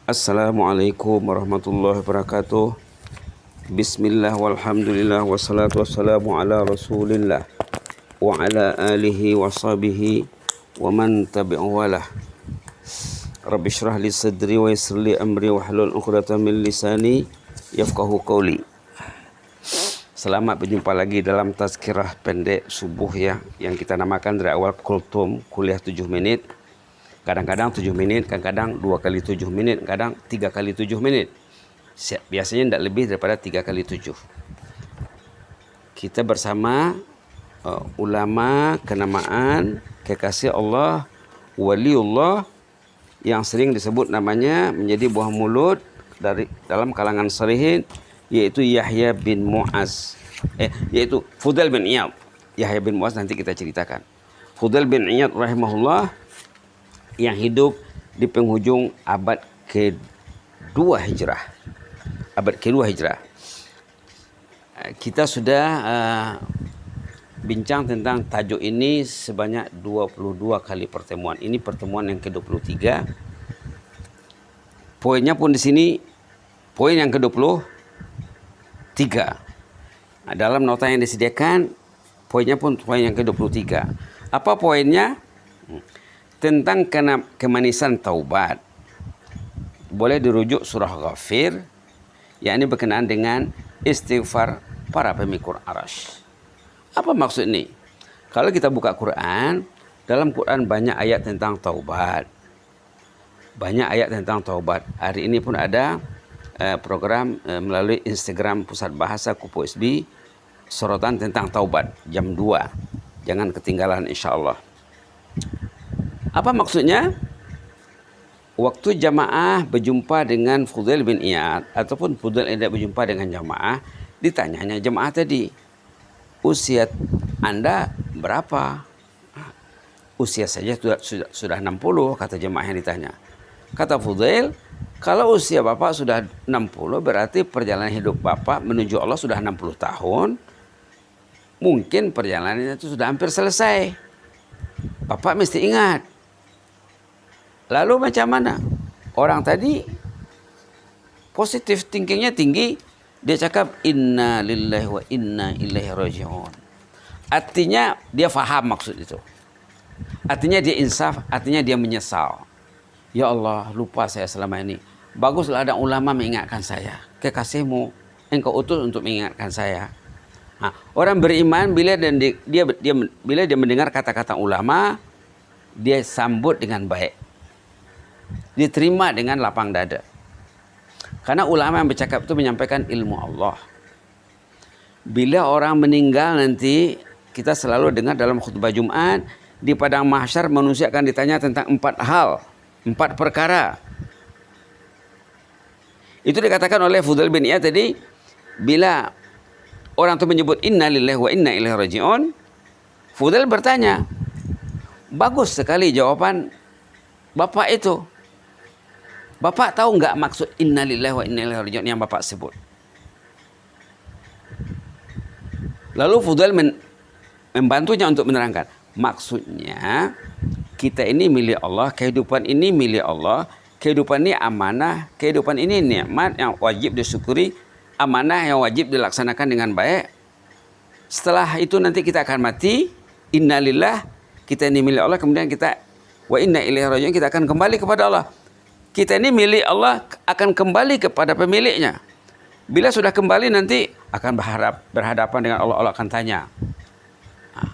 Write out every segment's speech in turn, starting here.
Assalamualaikum warahmatullahi wabarakatuh. Bismillah walhamdulillah wassalatu wassalamu ala rasulillah wa ala alihi wa sahbihi wa man tabi'ahu walah. Rabbi syrah li sadri wa yassir li amri wa hlul 'uqdatam min lisani yafqahu qawli. Selamat berjumpa lagi dalam tazkirah pendek subuh ya, yang kita namakan dari awal kultum, kuliah 7 menit. Kadang-kadang 7 menit, kadang-kadang 2 kali 7 menit, kadang 3 kali 7 menit. Biasanya tidak lebih daripada 3 kali 7. Kita bersama ulama kenamaan kekasih Allah, waliullah, yang sering disebut namanya menjadi buah mulut dari dalam kalangan salihin, yaitu Yahya bin Mu'az. Yaitu Fudail bin Iyad. Yahya bin Mu'az nanti kita ceritakan. Fudail bin Iyad rahimahullah, yang hidup di penghujung abad ke-2 Hijrah. Abad ke-2 Hijrah. Kita sudah bincang tentang tajuk ini sebanyak 22 kali pertemuan. Ini pertemuan yang ke-23. Poinnya pun di sini poin yang ke-23. Nah, dalam nota yang disediakan poinnya pun poin yang ke-23. Apa poinnya? Tentang kemanisan taubat. Boleh dirujuk surah Ghafir, yakni berkenaan dengan istighfar para pemikul arash. Apa maksud ini? Kalau kita buka Quran, dalam Quran banyak ayat tentang taubat. Banyak ayat tentang taubat. Hari ini pun ada program melalui Instagram Pusat Bahasa Kupu SB, sorotan tentang taubat jam 2. Jangan ketinggalan insya-Allah. Apa maksudnya? Waktu jamaah berjumpa dengan Fudail bin Iyad ataupun Fudail tidak berjumpa dengan jamaah, ditanyanya jamaah tadi, usia Anda berapa? Usia saja sudah 60, kata jamaah yang ditanya. Kata Fudail, kalau usia Bapak sudah 60 berarti perjalanan hidup Bapak menuju Allah sudah 60 tahun. Mungkin perjalanannya itu sudah hampir selesai. Bapak mesti ingat. Lalu macam mana? Orang tadi positif thinkingnya tinggi. Dia cakap inna lillahi wa inna ilaihi raji'un. Artinya dia faham maksud itu. Artinya dia insaf, artinya dia menyesal. Ya Allah, lupa saya selama ini. Baguslah ada ulama mengingatkan saya. Kekasihmu, engkau utus untuk mengingatkan saya. Nah, orang beriman bila dia mendengar kata-kata ulama, dia sambut dengan baik. Diterima dengan lapang dada. Karena ulama yang bercakap itu menyampaikan ilmu Allah. Bila orang meninggal nanti, kita selalu dengar dalam khutbah Jumat, di padang mahsyar manusia akan ditanya tentang 4 hal, 4 perkara. Itu dikatakan oleh Fudail bin Iyad tadi, bila orang itu menyebut inna lillahi wa inna ilaihi raji'un, Fudail bertanya, bagus sekali jawaban Bapak itu. Bapak tahu enggak maksud inna lillahi wa inna ilaihi raji'un yang Bapak sebut? Lalu Fudail membantunya untuk menerangkan. Maksudnya, kita ini milik Allah, kehidupan ini milik Allah, kehidupan ini amanah, kehidupan ini nikmat yang wajib disyukuri, amanah yang wajib dilaksanakan dengan baik. Setelah itu nanti kita akan mati, innalillah, kita ini milik Allah, kemudian kita wa inna ilaihi raji'un, kita akan kembali kepada Allah. Kita ini milik Allah, akan kembali kepada pemiliknya. Bila sudah kembali nanti akan berhadapan dengan Allah, Allah akan tanya. Nah,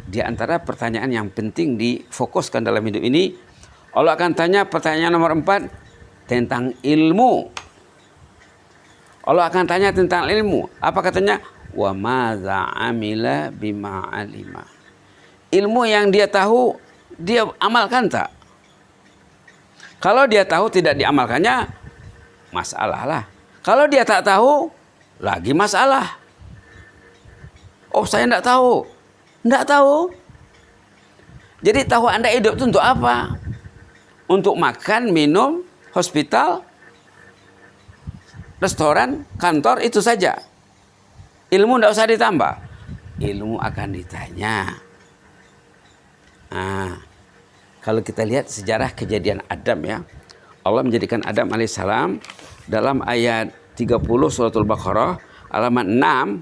di antara pertanyaan yang penting difokuskan dalam hidup ini, Allah akan tanya pertanyaan nomor 4 tentang ilmu. Allah akan tanya tentang ilmu. Apa katanya? Wa madza amila bima alima. Ilmu yang dia tahu, dia amalkan tak? Kalau dia tahu tidak diamalkannya, masalah lah. Kalau dia tak tahu, lagi masalah. Oh, saya tidak tahu. Tidak tahu. Jadi tahu Anda hidup itu untuk apa? Untuk makan, minum, hospital, restoran, kantor, itu saja. Ilmu tidak usah ditambah. Ilmu akan ditanya. Nah, kalau kita lihat sejarah kejadian Adam ya, Allah menjadikan Adam alaihissalam dalam ayat 30 suratul Baqarah, halaman 6,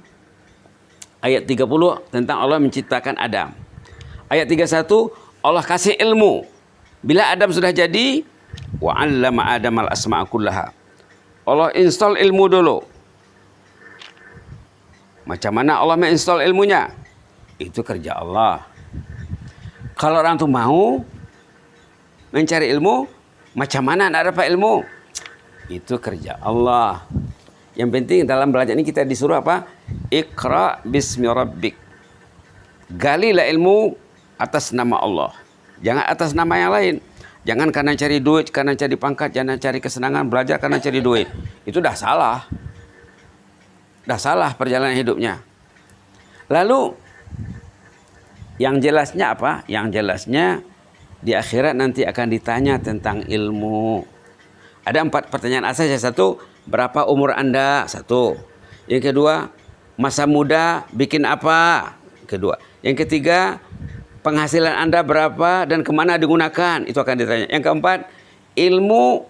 ayat 30 tentang Allah menciptakan Adam. Ayat 31, Allah kasih ilmu. Bila Adam sudah jadi, wa 'allama Adam al-asma'a kullaha. Allah install ilmu dulu. Macam mana Allah menginstall ilmunya? Itu kerja Allah. Kalau orang tuh mau mencari ilmu, macam mana nak dapat ilmu? Itu kerja Allah. Yang penting dalam belajar ini kita disuruh apa? Iqra bismi rabbik. Galilah ilmu atas nama Allah. Jangan atas nama yang lain. Jangan karena cari duit, karena cari pangkat, jangan cari kesenangan, belajar karena cari duit. Itu dah salah. Dah salah perjalanan hidupnya. Lalu yang jelasnya apa? Yang jelasnya di akhirat nanti akan ditanya tentang ilmu. Ada 4 pertanyaan asas. Yang satu, berapa umur Anda? Satu. Yang kedua, masa muda bikin apa? Kedua. Yang ketiga, penghasilan Anda berapa dan kemana digunakan? Itu akan ditanya. Yang keempat, ilmu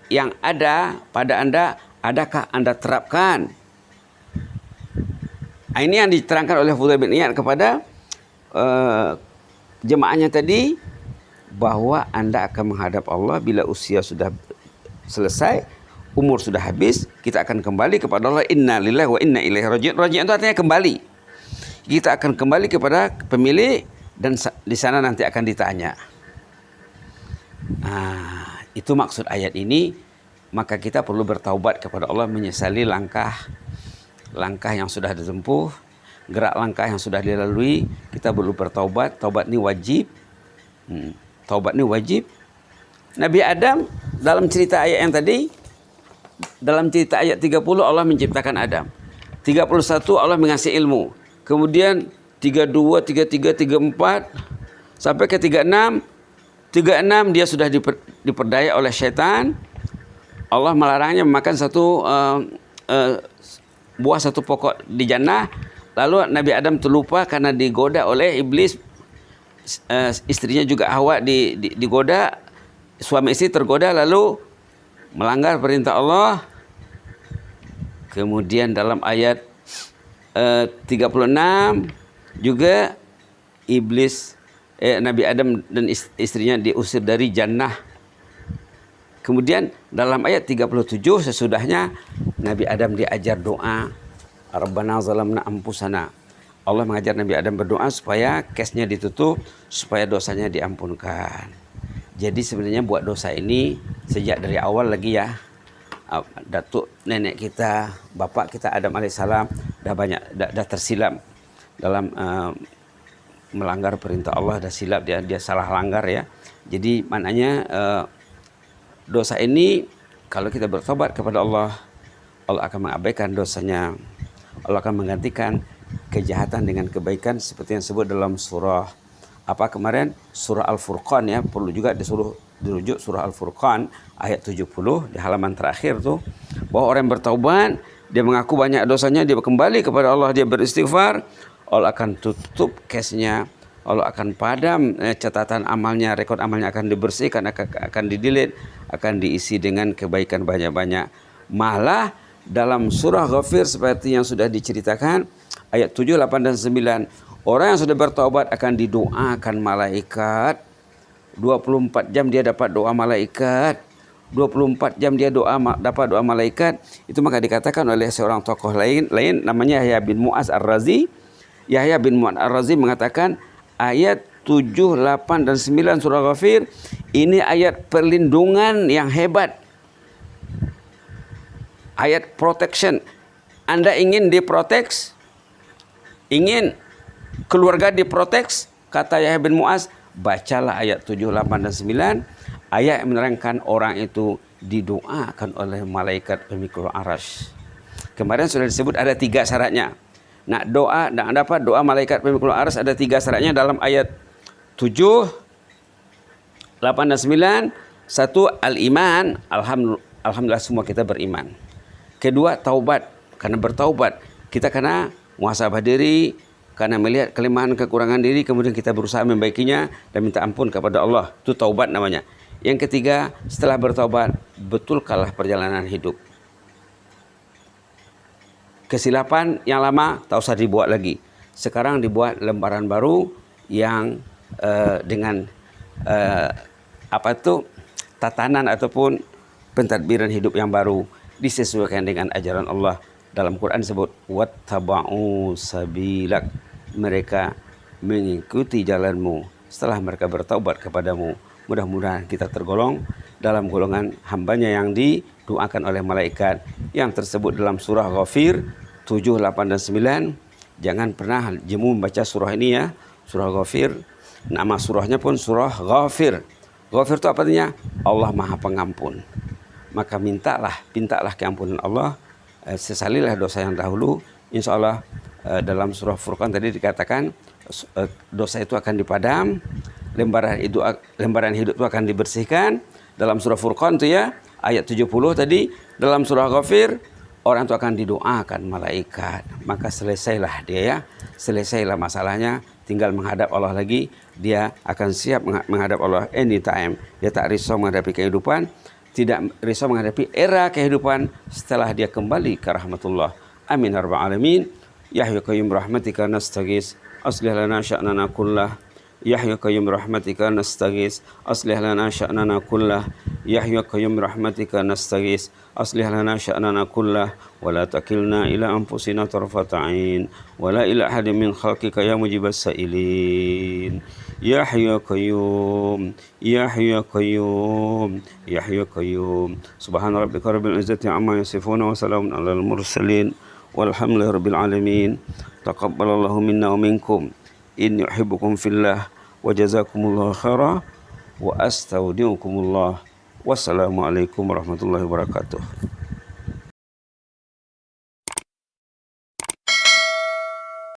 yang ada pada Anda, adakah Anda terapkan? Ini yang diterangkan oleh Fudail bin Iyad kepada jemaahnya tadi, bahwa Anda akan menghadap Allah bila usia sudah selesai, umur sudah habis, kita akan kembali kepada Allah. Inna lillahi wa inna ilaihi raji'un. Raji'un itu artinya kembali. Kita akan kembali kepada pemilik dan di sana nanti akan ditanya. Itu maksud ayat ini. Maka kita perlu bertaubat kepada Allah, menyesali langkah yang sudah ditempuh, gerak langkah yang sudah dilalui. Kita perlu bertaubat. Taubat ini wajib. Taubat ini wajib. Nabi Adam dalam cerita ayat yang tadi, dalam cerita ayat 30 Allah menciptakan Adam. 31 Allah mengasih ilmu. Kemudian 32, 33, 34 sampai ke 36. 36 dia sudah diperdaya oleh syaitan. Allah melarangnya memakan buah satu pokok di jannah. Lalu Nabi Adam terlupa karena digoda oleh iblis. Istrinya juga Hawa digoda, suami istri tergoda lalu melanggar perintah Allah. Kemudian dalam ayat 36 juga iblis Nabi Adam dan istrinya diusir dari jannah. Kemudian dalam ayat 37 sesudahnya Nabi Adam diajar doa, Rabbana zalamna anfusana. Allah mengajar Nabi Adam berdoa supaya case-nya ditutup, supaya dosanya diampunkan. Jadi sebenarnya buat dosa ini sejak dari awal lagi ya. Datuk nenek kita, bapak kita Adam alaihissalam dah tersilap dalam melanggar perintah Allah, dah silap, dia salah langgar ya. Jadi maknanya dosa ini kalau kita bertobat kepada Allah, Allah akan mengabaikan dosanya. Allah akan menggantikan kejahatan dengan kebaikan seperti yang disebut dalam surah apa kemarin, surah Al-Furqan ya. Perlu juga dirujuk surah Al-Furqan ayat 70 di halaman terakhir tuh, bahwa orang yang bertaubat, dia mengaku banyak dosanya, dia kembali kepada Allah, dia beristighfar, Allah akan tutup case-nya, Allah akan padam catatan amalnya, rekod amalnya akan dibersihkan, akan di-delete, akan diisi dengan kebaikan banyak-banyak. Malah dalam surah Ghafir seperti yang sudah diceritakan ayat 7, 8 dan 9, orang yang sudah bertaubat akan didoakan malaikat. 24 jam dia dapat doa malaikat. 24 jam dia dapat doa malaikat. Itu maka dikatakan oleh seorang tokoh lain namanya Yahya bin Mu'az Ar-Razi. Yahya bin Mu'az Ar-Razi mengatakan ayat 7, 8 dan 9 surah Ghafir ini ayat perlindungan yang hebat. Ayat protection. Anda ingin diprotek? Ingin keluarga diprotek? Kata Yahya bin Mu'az, bacalah ayat 7, 8 dan 9. Ayat yang menerangkan orang itu didoakan oleh malaikat pemikul arasy. Kemarin sudah disebut ada 3 syaratnya. Nak dapat doa malaikat pemikul arasy ada 3 syaratnya dalam ayat 7, 8 dan 9. Satu, al-iman. Alhamdulillah semua kita beriman. Kedua, taubat. Karena bertaubat kita kena muhasabah diri, karena melihat kelemahan kekurangan diri, kemudian kita berusaha membaikinya dan minta ampun kepada Allah. Itu taubat namanya. Yang ketiga, setelah bertobat, betulkanlah perjalanan hidup. Kesilapan yang lama tak usah dibuat lagi. Sekarang dibuat lembaran baru yang dengan tatanan ataupun pentadbiran hidup yang baru disesuaikan dengan ajaran Allah. Dalam Quran disebut wattaba'u sabilak, mereka mengikuti jalanmu setelah mereka bertaubat kepadamu. Mudah-mudahan kita tergolong dalam golongan hambanya yang didoakan oleh malaikat yang tersebut dalam surah Ghafir 7, 8 dan 9. Jangan pernah jemu membaca surah ini ya, surah Ghafir. Nama surahnya pun surah Ghafir. Ghafir itu apa artinya? Allah Maha Pengampun. Maka pintalah keampunan Allah, sesalilah dosa yang dahulu. Insya Allah dalam surah Furqan tadi dikatakan dosa itu akan dipadam, lembaran hidup itu akan dibersihkan. Dalam surah Furqan itu ya, ayat 70 tadi. Dalam surah Ghafir, orang itu akan didoakan malaikat. Maka selesailah dia ya, selesailah masalahnya, tinggal menghadap Allah lagi. Dia akan siap menghadap Allah anytime. Dia tak risau menghadapi kehidupan, tidak risau menghadapi era kehidupan setelah dia kembali ke rahmatullah. Amin ya rabbal alamin. Ya hayyu qayyum rahmatika nastaghis aslih lana sya'nana kullah. Ya hayyu qayyum rahmatika nastaghis aslih lana sya'nana kullah. Ya hayyu qayyum rahmatika nastaghis aslih lana sya'nana kullah wa la takilna ila anfusina tarfata 'ain wa la ila ahadin min khalqika ya mujibas sa'ilin. Ya hayyu qayyum, ya hayyu qayyum, ya hayyu qayyum. Subhana rabbika rabbil izzati amma yasifun wa salamun alal mursalin walhamdulillahi rabbil alamin. Taqabbalallahu minna wa minkum. Inni uhibbukum fillah wa jazakumullahu khairan wa astaudiukumullah. Wassalamualaikum warahmatullahi wabarakatuh.